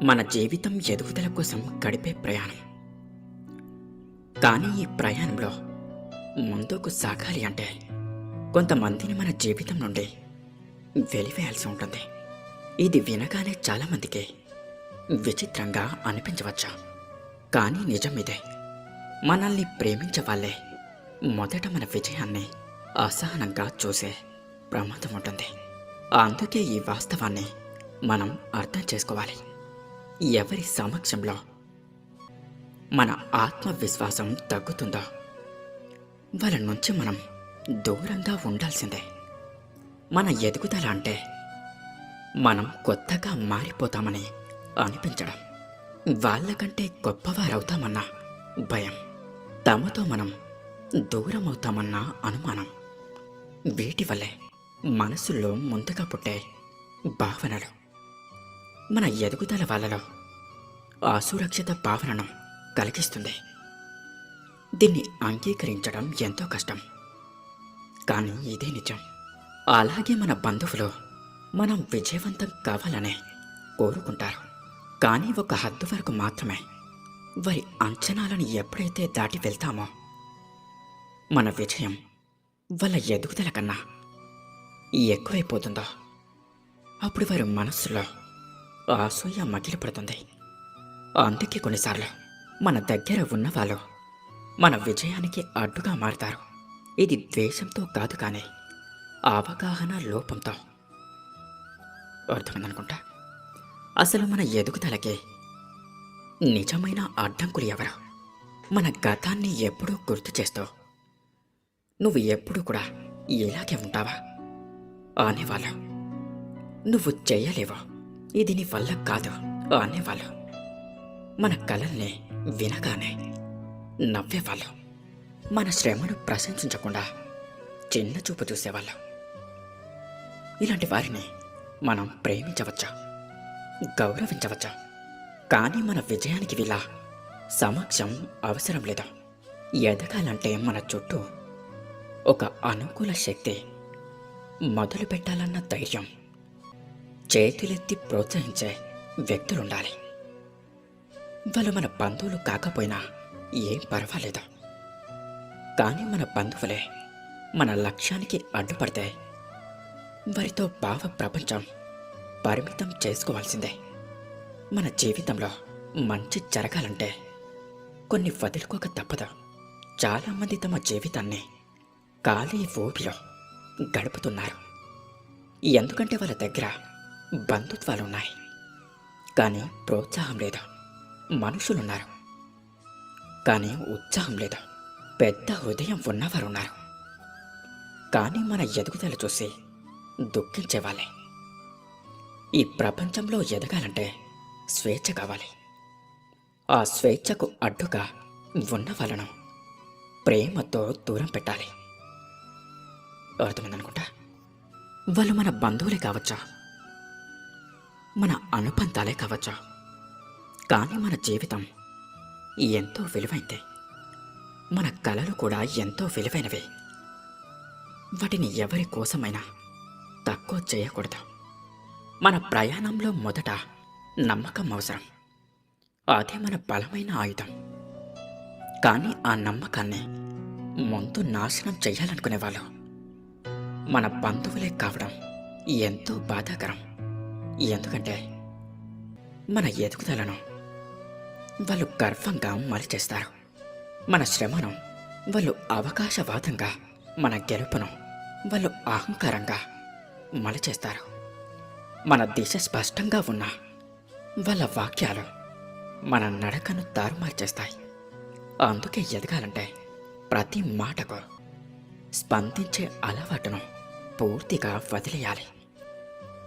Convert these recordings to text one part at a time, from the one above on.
మన జీవితం ఎదుగుదల కోసం గడిపే ప్రయాణం. కానీ ఈ ప్రయాణంలో ముందుకు సాగాలి అంటే కొంతమందిని మన జీవితం నుండి వెలివేయాల్సి ఉంటుంది. ఇది వినగానే చాలామందికి విచిత్రంగా అనిపించవచ్చు. కానీ నిజం ఇదే. మనల్ని ప్రేమించే వాళ్ళే మొదట మన విజయాన్ని అసహనంగా చూసే ప్రమాదం ఉంటుంది. అందుకే ఈ వాస్తవాన్ని మనం అర్థం చేసుకోవాలి. ఎవరి సమక్షంలో మన ఆత్మవిశ్వాసం తగ్గుతుందో వాళ్ళ నుంచి మనం దూరంగా ఉండాల్సిందే. మన ఎదుగుదల అంటే మనం కొత్తగా మారిపోతామని అనిపించడం, వాళ్ళకంటే గొప్పవారవుతామన్న భయం, తమతో మనం దూరం అవుతామన్న అనుమానం, వీటి వల్లే మనసులో ముందుగా పుట్టే భావనలు మన ఎదుగుదల వాళ్ళలో అసురక్షిత భావనను కలిగిస్తుంది. దీన్ని అంగీకరించడం ఎంతో కష్టం, కానీ ఇదే నిజం. అలాగే మన బంధువులు మనం విజయవంతం కావాలనే కోరుకుంటారు. కానీ ఒక హద్దు వరకు మాత్రమే. వారి అంచనాలను ఎప్పుడైతే దాటి వెళ్తామో మన విజయం వాళ్ళ ఎదుగుదల కన్నా ఎక్కువైపోతుందో అప్పుడు వారి మనస్సులో అసూయ మగిలిపడుతుంది. అందుకే కొన్నిసార్లు మన దగ్గర ఉన్నవాళ్ళు మన విజయానికి అడ్డుగా మారతారు. ఇది ద్వేషంతో కాదు, కానీ అవగాహన లోపంతో. అర్థమైందనుకుంటా. అసలు మన ఎదుగుదలకి నిజమైన అడ్డంకులు ఎవరు? మన గతాన్ని ఎప్పుడూ గుర్తు చేస్తూ నువ్వు ఎప్పుడూ కూడా ఇలాగే ఉంటావా అనేవాళ్ళు. నువ్వు చెయ్యలేవో, ఇది నీ వల్ల కాదు అనేవాళ్ళు. మన కలల్ని వినగానే నవ్వేవాళ్ళు. మన శ్రమను ప్రశంసించకుండా చిన్న చూపు చూసేవాళ్ళు. ఇలాంటి వారిని మనం ప్రేమించవచ్చా, గౌరవించవచ్చా? కానీ మన విజయానికి వీళ్ళ సమక్షం అవసరం లేదు. ఎదగాలంటే మన చుట్టూ ఒక అనుకూల శక్తి, మొదలు పెట్టాలన్న ధైర్యం, చేతులెత్తి ప్రోత్సహించే వ్యక్తులుండాలి. వాళ్ళు మన బంధువులు కాకపోయినా ఏం పర్వాలేదు. కానీ మన బంధువులే మన లక్ష్యానికి అడ్డుపడితే వారితో భావ ప్రపంచం పరిమితం చేసుకోవాల్సిందే. మన జీవితంలో మంచి జరగాలంటే కొన్ని వదులుకోక తప్పదు. చాలామంది తమ జీవితాన్ని ఖాళీ ఊపిలో గడుపుతున్నారు. ఎందుకంటే వాళ్ళ దగ్గర బంధుత్వాలున్నాయి, కానీ ప్రోత్సాహం లేదు. మనుషులున్నారు, కానీ ఉత్సాహం లేదు. పెద్ద హృదయం ఉన్నవారున్నారు, కానీ మన ఎదుగుదల చూసి దుఃఖించేవాళ్ళే. ఈ ప్రపంచంలో ఎదగాలంటే స్వేచ్ఛ కావాలి. ఆ స్వేచ్ఛకు అడ్డుగా ఉన్న వాళ్ళను ప్రేమతో దూరం పెట్టాలి. అర్థమైందనుకుంటా. వాళ్ళు మన బంధువులే కావచ్చా, మన అనుబంధాలే కావచ్చా, కానీ మన జీవితం ఎంతో విలువైంది. మన కలలు కూడా ఎంతో విలువైనవి. వాటిని ఎవరి కోసమైనా తక్కువ చేయకూడదు. మన ప్రయాణంలో మొదట నమ్మకం అవసరం. అదే మన బలమైన ఆయుధం. కానీ ఆ నమ్మకాన్ని ముందు నాశనం చేయాలనుకునేవాళ్ళు మన బంధువులే కావడం ఎంతో బాధాకరం. ఎందుకంటే మన ఎదుగుదలను వాళ్ళు గర్వంగా మలిచేస్తారు. మన శ్రమను వాళ్ళు అవకాశవాదంగా, మన గెలుపును వాళ్ళు అహంకారంగా మలిచేస్తారు. మన దిశ స్పష్టంగా ఉన్న వాళ్ళ వాక్యాలు మన నడకను తారుమారు చేస్తాయి. అందుకే ఎదగాలంటే ప్రతి మాటకు స్పందించే అలవాటును పూర్తిగా వదిలేయాలి.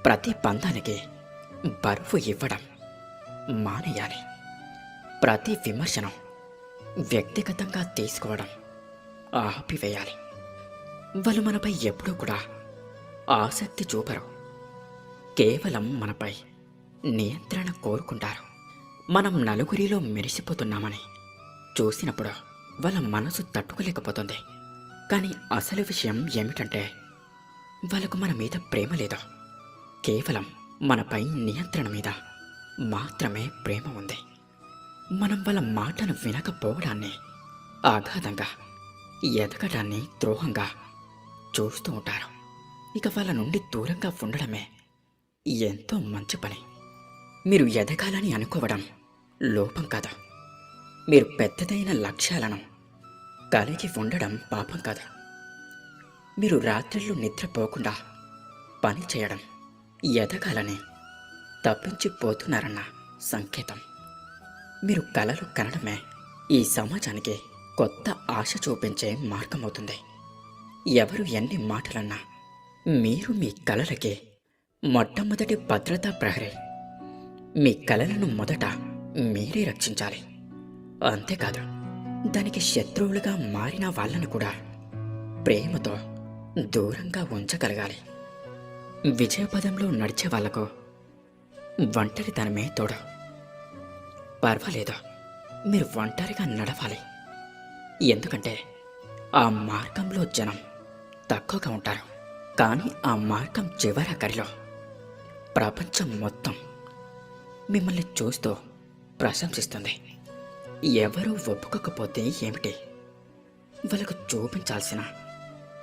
ప్రతి బంధానికి బరువు ఇవ్వడం మానేయాలి. ప్రతి విమర్శను వ్యక్తిగతంగా తీసుకోవడం ఆపివేయాలి. వాళ్ళు మనపై ఎప్పుడూ కూడా ఆసక్తి చూపరు, కేవలం మనపై నియంత్రణ కోరుకుంటారు. మనం నలుగురిలో మెరిసిపోతున్నామని చూసినప్పుడు వాళ్ళ మనసు తట్టుకోలేకపోతుంది. కానీ అసలు విషయం ఏమిటంటే వాళ్ళకు మన మీద ప్రేమ లేదు, కేవలం మనపై నియంత్రణ మీద మాత్రమే ప్రేమ ఉంది. మనం వాళ్ళ మాటను వినకపోవడాన్ని ఆఘాతంగా, ఎదగడాన్ని ద్రోహంగా చూస్తూ ఉంటారు. ఇక వాళ్ళ నుండి దూరంగా ఉండడమే ఎంతో మంచి పని. మీరు ఎదగాలని అనుకోవడం లోపం కాదు. మీరు పెద్దదైన లక్ష్యాలను కలిగి ఉండడం పాపం కాదు. మీరు రాత్రిళ్ళు నిద్రపోకుండా పని చేయడం ఎదగాలని తప్పించిపోతున్నారన్న సంకేతం. మీరు కలలు కనడమే ఈ సమాజానికి కొత్త ఆశ చూపించే మార్గమవుతుంది. ఎవరు ఎన్ని మాటలన్నా మీరు మీ కలలకి మొట్టమొదటి భద్రతా ప్రహరీ. మీ కలలను మొదట మీరే రక్షించాలి. అంతేకాదు, దానికి శత్రువులుగా మారిన వాళ్ళను కూడా ప్రేమతో దూరంగా ఉంచగలగాలి. విజయపదంలో నడిచే వాళ్లకు ఒంటరితనమే తోడు. పర్వాలేదు, మీరు ఒంటరిగా నడవాలి. ఎందుకంటే ఆ మార్గంలో జనం తక్కువగా ఉంటారు. కానీ ఆ మార్గం చివరకరిలో ప్రపంచం మొత్తం మిమ్మల్ని చూస్తూ ప్రశంసిస్తుంది. ఎవరూ ఒప్పుకోకపోతే ఏమిటి? వాళ్ళకు చూపించాల్సిన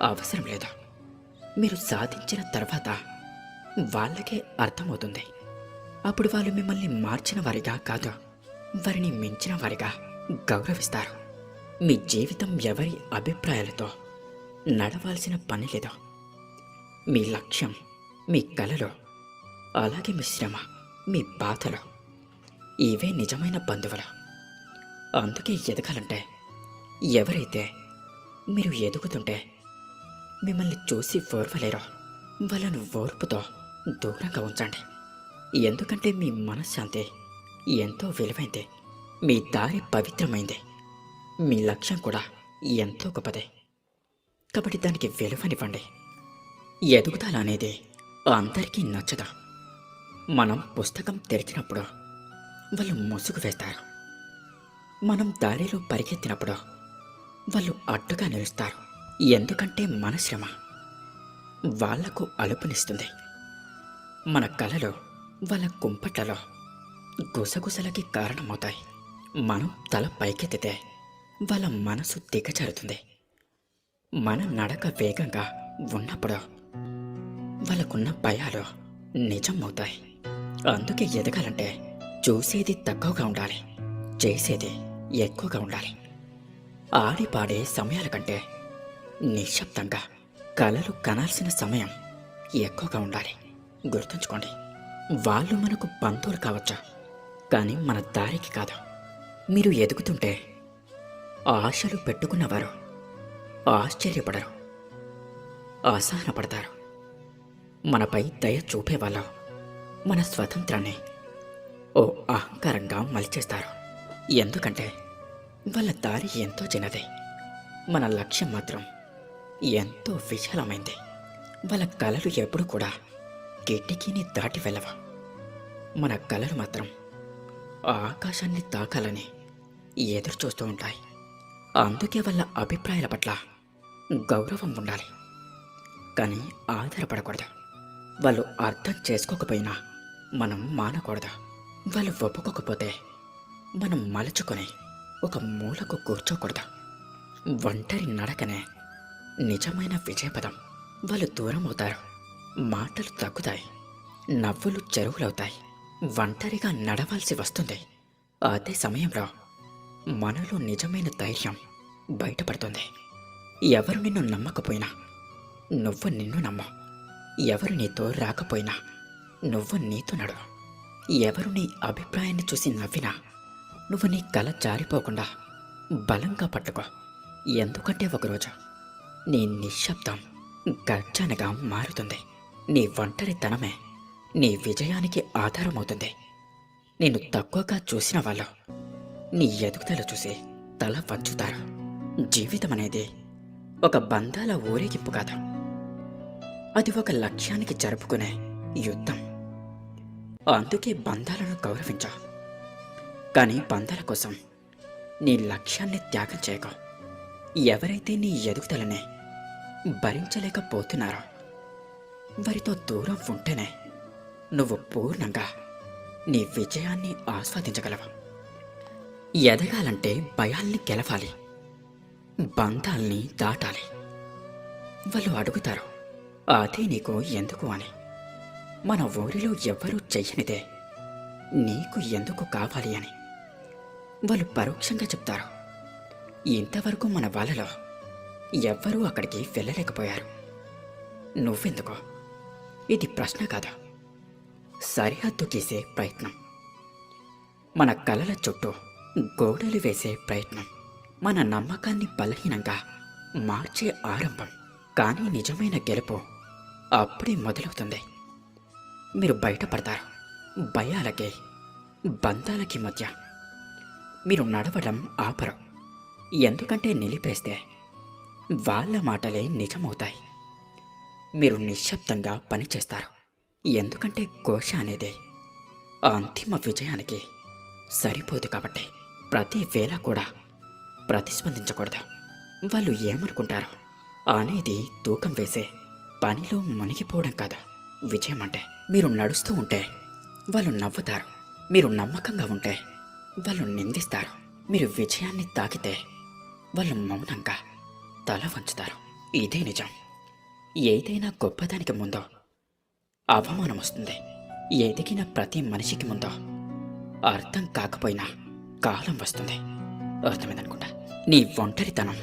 అవసరం లేదు. మీరు సాధించిన తర్వాత వాళ్ళకే అర్థమవుతుంది. అప్పుడు వాళ్ళు మిమ్మల్ని మార్చిన వారిగా కాదు, వారిని మించిన వారిగా గౌరవిస్తారు. మీ జీవితం ఎవరి అభిప్రాయాలతో నడవాల్సిన పని లేదు. మీ లక్ష్యం, మీ కలలు, అలాగే మీ శ్రమ, మీ బాధలు, ఇవే నిజమైన బంధువులు. అందుకే ఎదగాలంటే ఎవరైతే మీరు ఎదుగుతుంటే మిమ్మల్ని చూసి ఓర్వలేరో వాళ్ళను ఓర్పుతో దూరంగా ఉంచండి. ఎందుకంటే మీ మనశ్శాంతి ఎంతో విలువైంది. మీ దారి పవిత్రమైంది. మీ లక్ష్యం కూడా ఎంతో గొప్పదే. కాబట్టి దానికి విలువనివ్వండి. ఎదుగుదల అనేది అందరికీ నచ్చదు. మనం పుస్తకం తెరిచినప్పుడు వాళ్ళు ముసుగు వేస్తారు. మనం దారిలో పరిగెత్తినప్పుడు వాళ్ళు అడ్డుగా నిలుస్తారు. ఎందుకంటే మన శ్రమ వాళ్లకు అలుపునిస్తుంది. మన కలలు వాళ్ళ కుంపట్లలో గుసగుసలకి కారణమవుతాయి. మనం తల పైకెత్తితే వాళ్ళ మనసు దిగజారుతుంది. మన నడక వేగంగా ఉన్నప్పుడు వాళ్ళకున్న భయాలు నిజం అవుతాయి. అందుకే ఎదగాలంటే చూసేది తక్కువగా ఉండాలి, చేసేది ఎక్కువగా ఉండాలి. ఆడిపాడే సమయాల కంటే నిశ్శబ్దంగా కలలు కనాల్సిన సమయం ఎక్కువగా ఉండాలి. గుర్తుంచుకోండి, వాళ్ళు మనకు బంధువులు కావచ్చు, కానీ మన దారికి కాదు. మీరు ఎదుగుతుంటే ఆశలు పెట్టుకున్నవారు ఆశ్చర్యపడరు, అసహనపడతారు. మనపై దయ చూపేవాళ్ళు మన స్వతంత్రాన్ని ఓ అహంకారంగా మలిచేస్తారు. ఎందుకంటే వాళ్ళ దారి ఎంతో చిన్నది, మన లక్ష్యం మాత్రం ఎంతో విశాలమైంది. వాళ్ళ కలలు ఎప్పుడు కూడా కిటికీని దాటి వెళ్ళవు. మన కలలు మాత్రం ఆకాశాన్ని తాకాలని ఎదురు చూస్తూ ఉంటాయి. అందుకే వాళ్ళ అభిప్రాయాల పట్ల గౌరవం ఉండాలి, కానీ ఆధారపడకూడదు. వాళ్ళు అర్థం చేసుకోకపోయినా మనం మానకూడదు. వాళ్ళు ఒప్పుకోకపోతే మనం మలుచుకొని ఒక మూలకు కూర్చోకూడదు. ఒంటరి నడకనే నిజమైన విజయపదం. వాళ్ళు దూరం అవుతారు, మాటలు తగ్గుతాయి, నవ్వులు చెరువులవుతాయి, ఒంటరిగా నడవాల్సి వస్తుంది. అదే సమయంలో మనలో నిజమైన ధైర్యం బయటపడుతుంది. ఎవరు నిన్ను నమ్మకపోయినా నువ్వు నిన్ను నమ్ము. ఎవరు నీతో రాకపోయినా నువ్వు నీతో నడువు. ఎవరు నీ అభిప్రాయాన్ని చూసి నవ్వినా నువ్వు నీ కల జారిపోకుండా బలంగా పట్టుకో. ఎందుకంటే ఒకరోజు నీ నిశ్శబ్దం గర్జనగా మారుతుంది. నీ ఒంటరితనమే నీ విజయానికి ఆధారమవుతుంది. నేను తక్కువగా చూసిన వాళ్ళు నీ ఎదుగుదల చూసి తల వంచుతారు. జీవితం అనేది ఒక బంధాల ఊరేగింపు కాదు, అది ఒక లక్ష్యానికి జరుపుకునే యుద్ధం. అందుకే బంధాలను గౌరవించు, కానీ బంధాల కోసం నీ లక్ష్యాన్ని త్యాగం చేయకు. ఎవరైతే నీ ఎదుగుదలని భరించలేకపోతున్నారో వారితో దూరం ఉంటేనే నువ్వు పూర్ణంగా నీ విజయాన్ని ఆస్వాదించగలవు. ఎదగాలంటే భయాల్ని గెలవాలి, బంధాల్ని దాటాలి. వాళ్ళు అడుగుతారు, అదే నీకు ఎందుకు అని. మన ఊరిలో ఎవ్వరూ చెయ్యనిదే నీకు ఎందుకు కావాలి అని. వాళ్ళు పరోక్షంగా చెప్తారు, ఇంతవరకు మన వాళ్ళలో ఎవ్వరూ అక్కడికి వెళ్ళలేకపోయారు, నువ్వెందుకో. ఇది ప్రశ్న కాదు, సరిహద్దు గీసే ప్రయత్నం. మన కలల చుట్టూ గోడలు వేసే ప్రయత్నం. మన నమ్మకాన్ని బలహీనంగా మార్చే ఆరంభం. కానీ నిజమైన గెలుపు అప్పుడే మొదలవుతుంది. మీరు బయటపడతారు భయాలకి, బంధాలకి మధ్య. మీరు నడవడం ఆపరు, ఎందుకంటే నిలిపేస్తే వాళ్ళ మాటలే నిజమవుతాయి. మీరు నిశ్శబ్దంగా పనిచేస్తారు, ఎందుకంటే ఘోష అనేది అంతిమ విజయానికి సరిపోదు కాబట్టి. ప్రతి వేళ కూడా ప్రతిస్పందించకూడదు. వాళ్ళు ఏమనుకుంటారు అనేది తూకం వేసే పనిలో మునిగిపోవడం కాదు విజయం అంటే. మీరు నడుస్తూ ఉంటే వాళ్ళు నవ్వుతారు, మీరు నమ్మకంగా ఉంటే వాళ్ళు నిందిస్తారు, మీరు విజయాన్ని తాకితే వాళ్ళు మౌనంగా తల వంచుతారు. ఇదే నిజం. ఏదైనా గొప్పదానికి ముందో అవమానం వస్తుంది. ఎదిగిన ప్రతి మనిషికి ముందో అర్థం కాకపోయినా కాలం వస్తుంది. అర్థమైందనుకుంటా. నీ ఒంటరితనం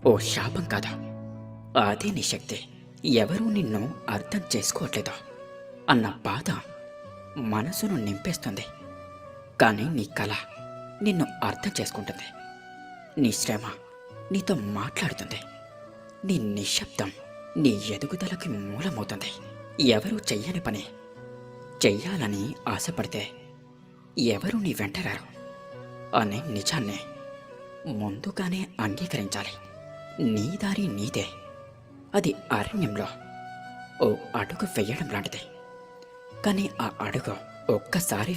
ఓ శాపం కాదు, అదే నీ శక్తి. ఎవరూ నిన్ను అర్థం చేసుకోవట్లేదో అన్న బాధ మనసును నింపేస్తుంది. కానీ నీ కళ నిన్ను అర్థం చేసుకుంటుంది. నీ శ్రమ నీతో మాట్లాడుతుంది. నీ నిశ్శబ్దం నీ ఎదుగుదలకి మూలమవుతుంది. ఎవరూ చెయ్యని పని చెయ్యాలని ఆశపడితే ఎవరూ నీ వెంటరారు అనే నిజాన్ని ముందుగానే అంగీకరించాలి. నీ దారి నీదే. అది అరణ్యంలో ఓ అడుగు వేయడం లాంటిది. కానీ ఆ అడుగు ఒక్కసారి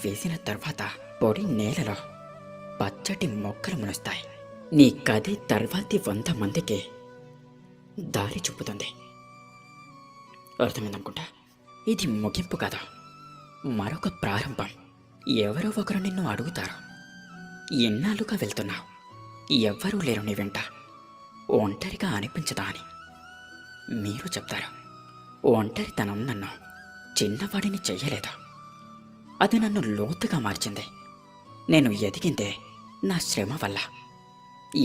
వేసిన తర్వాత పొడి నేలలో పచ్చటి మొక్కలు మునుస్తాయి. నీ కథే తర్వాతి 100 మందికి దారి చూపుతుంది. అర్థమైందనుకుంటా. ఇది ముగింపు కాదు, మరొక ప్రారంభం. ఎవరో ఒకరు నిన్ను అడుగుతారు, ఎన్నాళ్ళుగా వెళ్తున్నావు, ఎవ్వరూ లేరు నీ వెంట, ఒంటరిగా అనిపించదా అని. మీరు చెప్తారు, ఒంటరితనం నన్ను చిన్నవాడిని చెయ్యలేదు, అది నన్ను లోతుగా మార్చింది. నేను ఎదిగిందే నా శ్రమ వల్ల,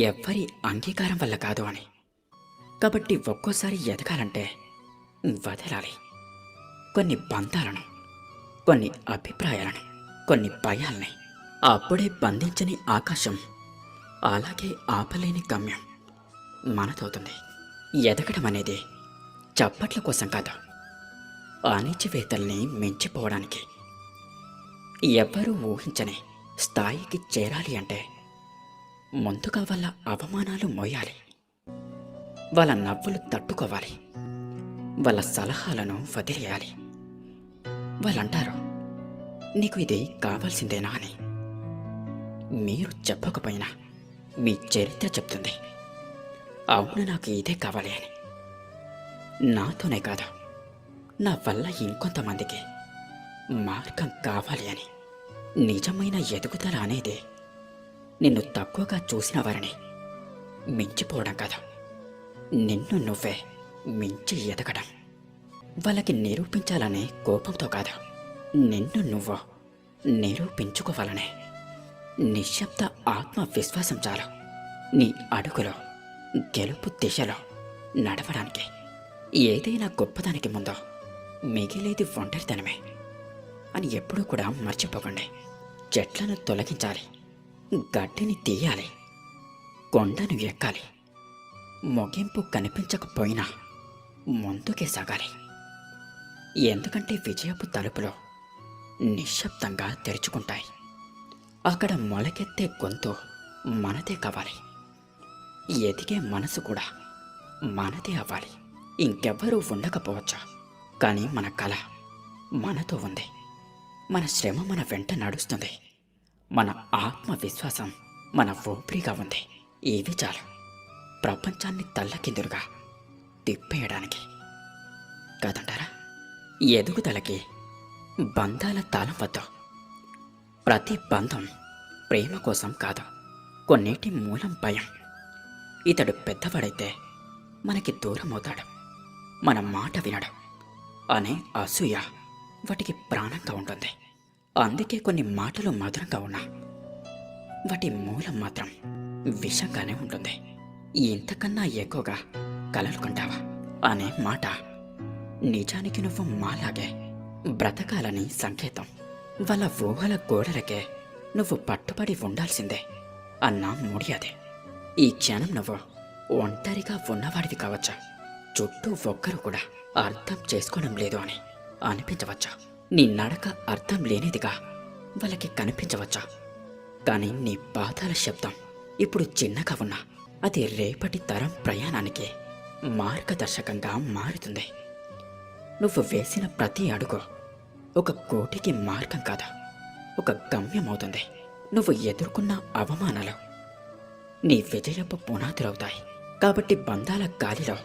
ఎవ్వరి అంగీకారం వల్ల కాదు అని. కాబట్టి ఒక్కోసారి ఎదగాలంటే వదలాలి కొన్ని బంధాలను, కొన్ని అభిప్రాయాలను, కొన్ని భయాల్ని. అప్పుడే బంధించని ఆకాశం, అలాగే ఆపలేని గమ్యం మనతవుతుంది. ఎదగడం అనేది చప్పట్ల కోసం కాదు, అణిచివేతల్ని మించిపోవడానికి. ఎవ్వరూ ఊహించని స్థాయికి చేరాలి అంటే ముందుగా వాళ్ళ అవమానాలు మోయాలి, వాళ్ళ నవ్వులు తట్టుకోవాలి, వాళ్ళ సలహాలను వదిలేయాలి. వాళ్ళంటారు, నీకు ఇది కావాల్సిందేనా అని. మీరు చెప్పకపోయినా మీ చరిత్ర చెప్తుంది, అవును నాకు ఇదే కావాలి అని. నాతోనే కాదు, నా వల్ల ఇంకొంతమందికి మార్గం కావాలి అని. నిజమైన ఎదుగుదల అనేది నిన్ను తక్కువగా చూసిన వారిని మించిపోవడం కాదు, నిన్ను నువ్వే మించి ఎదగడం. వాళ్ళకి నిరూపించాలనే కోపంతో కాదు, నిన్ను నువ్వు నిరూపించుకోవాలనే నిశ్శబ్ద ఆత్మవిశ్వాసం చాలు నీ అడుగులో గెలుపు దిశలో నడవడానికి. ఏదైనా గొప్పదానికి ముందో మిగిలేది ఒంటరితనమే అని ఎప్పుడూ కూడా మర్చిపోకండి. చెట్లను తొలగించాలి, గడ్డిని తీయాలి, కొండను ఎక్కాలి. ముగింపు కనిపించకపోయినా ముందుకే సాగాలి. ఎందుకంటే విజయపు తలుపులో నిశ్శబ్దంగా తెరుచుకుంటాయి. అక్కడ మొలకెత్తే గొంతు మనదే కావాలి, ఎదిగే మనసు కూడా మనదే అవ్వాలి. ఇంకెవ్వరూ ఉండకపోవచ్చు, కానీ మన కళ మనతో ఉంది. మన శ్రమ మన వెంట నడుస్తుంది, మన ఆత్మవిశ్వాసం మన ఊపిరిగా ఉంది. ఇవి చాలు ప్రపంచాన్ని తల్లకిందులుగా తిప్పేయడానికి. కాదంటారా? ఎదుగుదలకి బంధాల తాళం వద్దు. ప్రతి బంధం ప్రేమ కోసం కాదు, కొన్నిటి మూలం భయం. ఇతడు పెద్దవాడైతే మనకి దూరం అవుతాడు, మన మాట వినడు అనే అసూయ వాటికి ప్రాణంగా ఉంటుంది. అందుకే కొన్ని మాటలు మధురంగా ఉన్నా వాటి మూలం మాత్రం విషంగానే ఉంటుంది. ఇంతకన్నా ఎక్కువగా కలలు కంటావా అనే మాట నిజానికి నువ్వు మాలాగే బ్రతకాలని సంకేతం. వాళ్ళ ఊహల గోడలకే నువ్వు పట్టుబడి ఉండాల్సిందే అన్న ముడియదే. ఈ క్షణం నువ్వు ఒంటరిగా ఉన్నవాడివి కావచ్చా, చుట్టూ ఒక్కరు కూడా అర్థం చేసుకోవడం లేదు అని అనిపించవచ్చా, నీ నడక అర్థం లేనిదిగా వాళ్ళకి కనిపించవచ్చా, కానీ నీ పాదాల శబ్దం ఇప్పుడు చిన్నగా ఉన్నా అది రేపటి తరం ప్రయాణానికి మార్గదర్శకంగా మారుతుంది. నువ్వు వేసిన ప్రతి అడుగు ఒక కోటికి మార్గం కాదా, ఒక గమ్యం అవుతుంది. నువ్వు ఎదుర్కొన్న అవమానాలు నీ విజయపు పునాదులవుతాయి. కాబట్టి బంధాల గాలిలో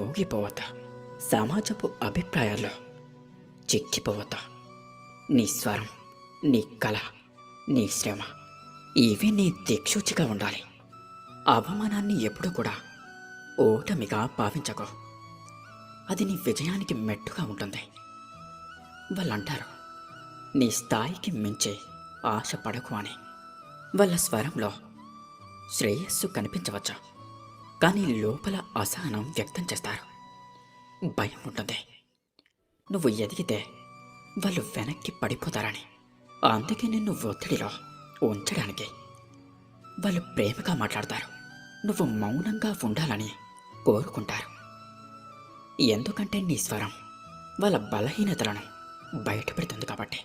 ఊగిపోవద్దా, సమాజపు అభిప్రాయాల్లో చిక్కిపోవద్దా. నీ స్వరం, నీ కళ, నీ శ్రమ ఇవి నీ దిక్సూచిగా ఉండాలి. అవమానాన్ని ఎప్పుడూ కూడా ఓటమిగా భావించకు, అది నీ విజయానికి మెట్టుగా ఉంటుంది. వాళ్ళంటారు నీ స్థాయికి మించి ఆశపడకు అని. వాళ్ళ స్వరంలో శ్రేయస్సు కనిపించవచ్చు, కానీ లోపల అసహనం వ్యక్తం చేస్తారు. భయం ఉంటుంది, నువ్వు ఎదిగితే వాళ్ళు వెనక్కి పడిపోతారని. అందుకే నిన్ను ఒత్తిడిలో ఉంచడానికి వాళ్ళు ప్రేమగా మాట్లాడతారు, నువ్వు మౌనంగా ఉండాలని కోరుకుంటారు. ఎందుకంటే నీ స్వరం వాళ్ళ బలహీనతలను బయటపెడుతుంది కాబట్టి.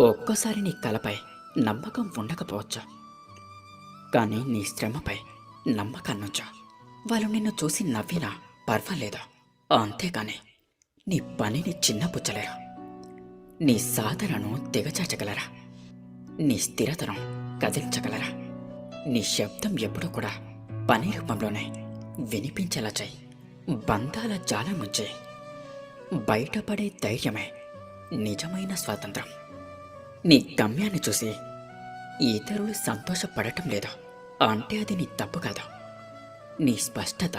ఒక్కోసారి నీ కలపై నమ్మకం ఉండకపోవచ్చు, కానీ నీ శ్రమపై నమ్మకాన్నుంచు. వాళ్ళు నిన్ను చూసి నవ్వినా పర్వాలేదు, అంతేకాని నీ పనిని చిన్నపుచ్చలేరు. నీ సాధనను దిగజార్చగలరా, నీ స్థిరతను కదిలించగలరా. నీ శబ్దం ఎప్పుడూ కూడా పని రూపంలోనే వినిపించేలా చేయి. బంధాల జాలం నుంచి బయటపడే ధైర్యమే నిజమైన స్వాతంత్రం. నీ గమ్యాన్ని చూసి ఇతరులు సంతోషపడటం లేదు అంటే అది నీ తప్పు కాదు. నీ స్పష్టత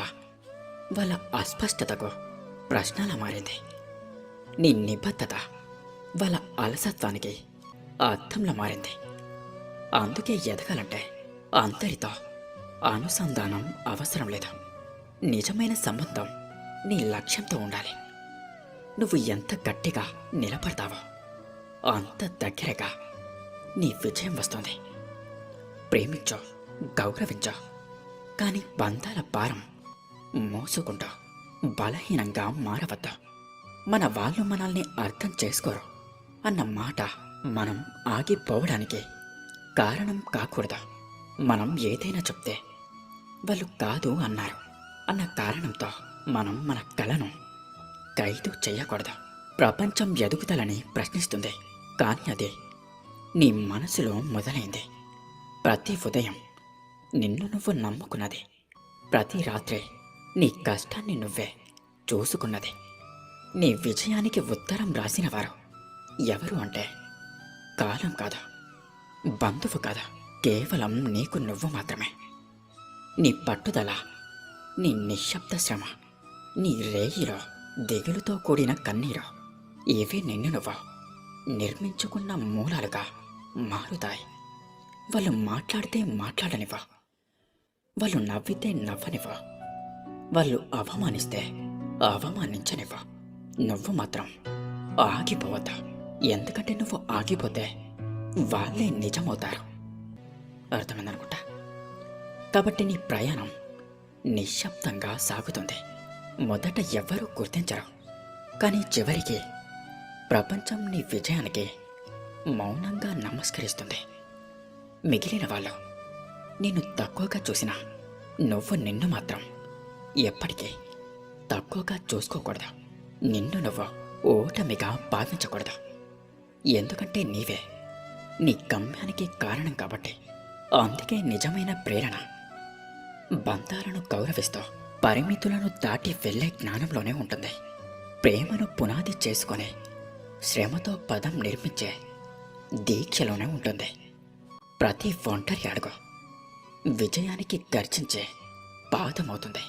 వాళ్ళ అస్పష్టతకు ప్రశ్నలా మారింది. నీ నిబద్ధత వాళ్ళ అలసత్వానికి అర్థంలా మారింది. అందుకే ఎదగాలంటే అందరితో అనుసంధానం అవసరం లేదు. నిజమైన సంబంధం నీ లక్ష్యంతో ఉండాలి. నువ్వు ఎంత గట్టిగా నిలబడతావో అంత దగ్గరగా నీ విజయం వస్తుంది. ప్రేమించో, గౌరవించో, కానీ బంధాల భారం మోసుకుంటూ బలహీనంగా మారవద్దు. మన వాళ్ళు మనల్ని అర్థం చేసుకోరు అన్న మాట మనం ఆగిపోవడానికి కారణం కాకూడదు. మనం ఏదైనా చెప్తే వాళ్ళు కాదు అన్నారు అన్న కారణంతో మనం మన కళను ఖైదు చేయకూడదు. ప్రపంచం ఎదుగుదలని ప్రశ్నిస్తుంది, కానీ అది నీ మనసులో మొదలైంది. ప్రతి ఉదయం నిన్ను నువ్వు నమ్ముకున్నది, ప్రతి రాత్రి నీ కష్టాన్ని నువ్వే చూసుకున్నది. నీ విజయానికి ఉత్తరం రాసినవారు ఎవరు అంటే కాలం కాదు, బంధువు కాదు, కేవలం నీకు నువ్వు మాత్రమే. నీ పట్టుదల, నీ నిశ్శబ్ద శ్రమ, నీ రేయిలో దిగులుతో కూడిన కన్నీరు ఇవి నిన్ను నువ్వు నిర్మించుకున్న మూలాలుగా మారుతాయి. వాళ్ళు మాట్లాడితే మాట్లాడనివ్వు, వాళ్ళు నవ్వితే నవ్వనివ్వు, వాళ్ళు అవమానిస్తే అవమానించనివ్వు. నువ్వు మాత్రం ఆగిపోవద్దు, ఎందుకంటే నువ్వు ఆగిపోతే వాళ్ళే నిజమవుతారు. అర్థమైందనుకుంటా. కాబట్టి నీ ప్రయాణం నిశ్శబ్దంగా సాగుతుంది. మొదట ఎవ్వరూ గుర్తించరు, కానీ చివరికి ప్రపంచం నీ విజయానికి మౌనంగా నమస్కరిస్తుంది. మిగిలిన వాళ్ళు నిన్ను తక్కువగా చూసినా నువ్వు నిన్ను మాత్రం ఎప్పటికీ తక్కువగా చూసుకోకూడదు. నిన్ను నువ్వు ఓటమిగా భావించకూడదు, ఎందుకంటే నీవే నీ గమ్యానికి కారణం కాబట్టి. అందుకే నిజమైన ప్రేరణ బంధాలను గౌరవిస్తూ పరిమితులను దాటి వెళ్ళే జ్ఞానంలోనే ఉంటుంది. ప్రేమను పునాది చేసుకొని శ్రమతో పదం నిర్మించే దీక్షలోనే ఉంటుంది. ప్రతి ఒంటరి అడుగు విజయానికి గర్జించే పాదమవుతుంది.